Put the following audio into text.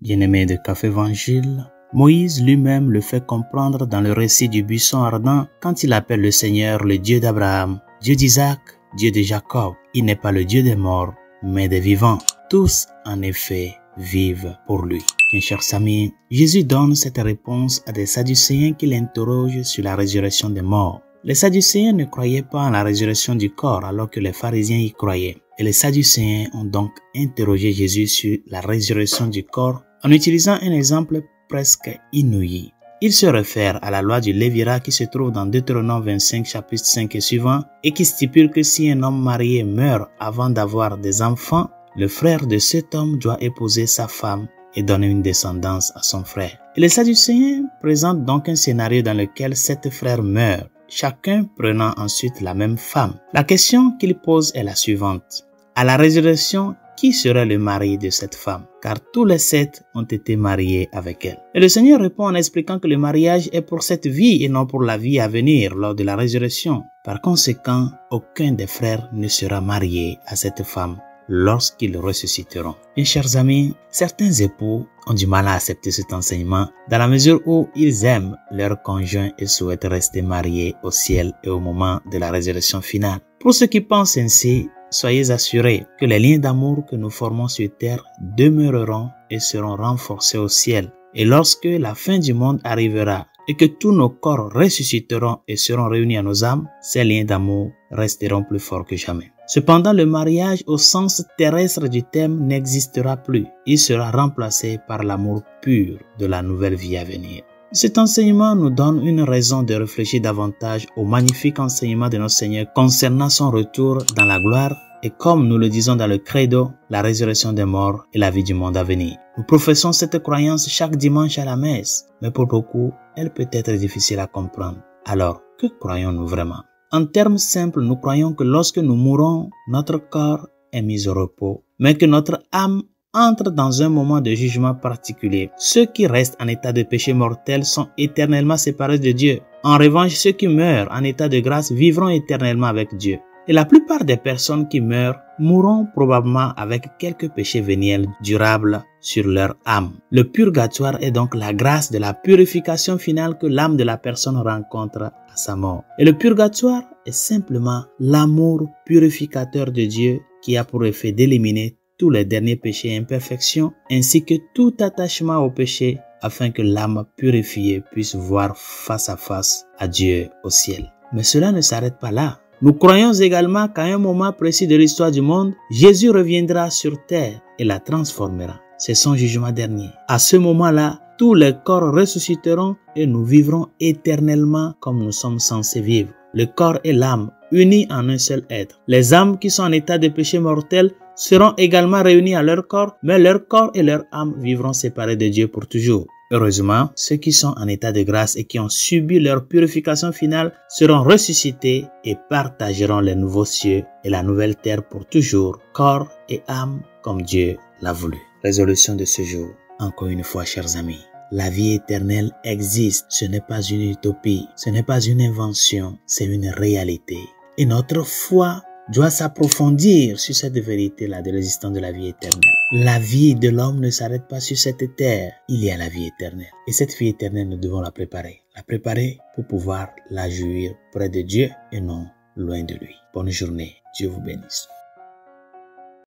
Bien-aimé de Café Évangile, Moïse lui-même le fait comprendre dans le récit du buisson ardent quand il appelle le Seigneur le Dieu d'Abraham, Dieu d'Isaac, Dieu de Jacob. Il n'est pas le Dieu des morts, mais des vivants. Tous, en effet, vivent pour lui. Mes chers amis, Jésus donne cette réponse à des Sadducéens qui l'interrogent sur la résurrection des morts. Les Sadducéens ne croyaient pas en la résurrection du corps alors que les pharisiens y croyaient. Et les Sadducéens ont donc interrogé Jésus sur la résurrection du corps en utilisant un exemple presque inouï. Il se réfère à la loi du Lévirat qui se trouve dans Deutéronome 25, chapitre 5 et suivant, et qui stipule que si un homme marié meurt avant d'avoir des enfants, le frère de cet homme doit épouser sa femme et donner une descendance à son frère. Et les Sadducéens présentent donc un scénario dans lequel 7 frères meurent, chacun prenant ensuite la même femme. La question qu'ils posent est la suivante. À la résurrection, qui serait le mari de cette femme? Car tous les 7 ont été mariés avec elle. Et le Seigneur répond en expliquant que le mariage est pour cette vie et non pour la vie à venir lors de la résurrection. Par conséquent, aucun des frères ne sera marié à cette femme lorsqu'ils ressusciteront. Mes chers amis, certains époux ont du mal à accepter cet enseignement dans la mesure où ils aiment leur conjoint et souhaitent rester mariés au ciel et au moment de la résurrection finale. Pour ceux qui pensent ainsi, soyez assurés que les liens d'amour que nous formons sur terre demeureront et seront renforcés au ciel. Et lorsque la fin du monde arrivera et que tous nos corps ressusciteront et seront réunis à nos âmes, ces liens d'amour resteront plus forts que jamais. Cependant, le mariage au sens terrestre du terme n'existera plus. Il sera remplacé par l'amour pur de la nouvelle vie à venir. Cet enseignement nous donne une raison de réfléchir davantage au magnifique enseignement de notre Seigneur concernant son retour dans la gloire et comme nous le disons dans le credo, la résurrection des morts et la vie du monde à venir. Nous professons cette croyance chaque dimanche à la messe, mais pour beaucoup, elle peut être difficile à comprendre. Alors, que croyons-nous vraiment? En termes simples, nous croyons que lorsque nous mourons, notre corps est mis au repos, mais que notre âme entre dans un moment de jugement particulier. Ceux qui restent en état de péché mortel sont éternellement séparés de Dieu. En revanche, ceux qui meurent en état de grâce vivront éternellement avec Dieu. Et la plupart des personnes qui meurent mourront probablement avec quelques péchés véniels durables sur leur âme. Le purgatoire est donc la grâce de la purification finale que l'âme de la personne rencontre à sa mort. Et le purgatoire est simplement l'amour purificateur de Dieu qui a pour effet d'éliminer tous les derniers péchés et imperfections, ainsi que tout attachement au péché, afin que l'âme purifiée puisse voir face à face à Dieu au ciel. Mais cela ne s'arrête pas là. Nous croyons également qu'à un moment précis de l'histoire du monde, Jésus reviendra sur terre et la transformera. C'est son jugement dernier. À ce moment-là, tous les corps ressusciteront et nous vivrons éternellement comme nous sommes censés vivre. Le corps et l'âme, unis en un seul être. Les âmes qui sont en état de péché mortel seront également réunis à leur corps, mais leur corps et leur âme vivront séparés de Dieu pour toujours. Heureusement, ceux qui sont en état de grâce et qui ont subi leur purification finale seront ressuscités et partageront les nouveaux cieux et la nouvelle terre pour toujours, corps et âme comme Dieu l'a voulu. Résolution de ce jour. Encore une fois, chers amis, la vie éternelle existe. Ce n'est pas une utopie, ce n'est pas une invention, c'est une réalité. Et notre foi doit s'approfondir sur cette vérité-là de l'existence de la vie éternelle. La vie de l'homme ne s'arrête pas sur cette terre. Il y a la vie éternelle. Et cette vie éternelle, nous devons la préparer. La préparer pour pouvoir la jouir près de Dieu et non loin de lui. Bonne journée. Dieu vous bénisse.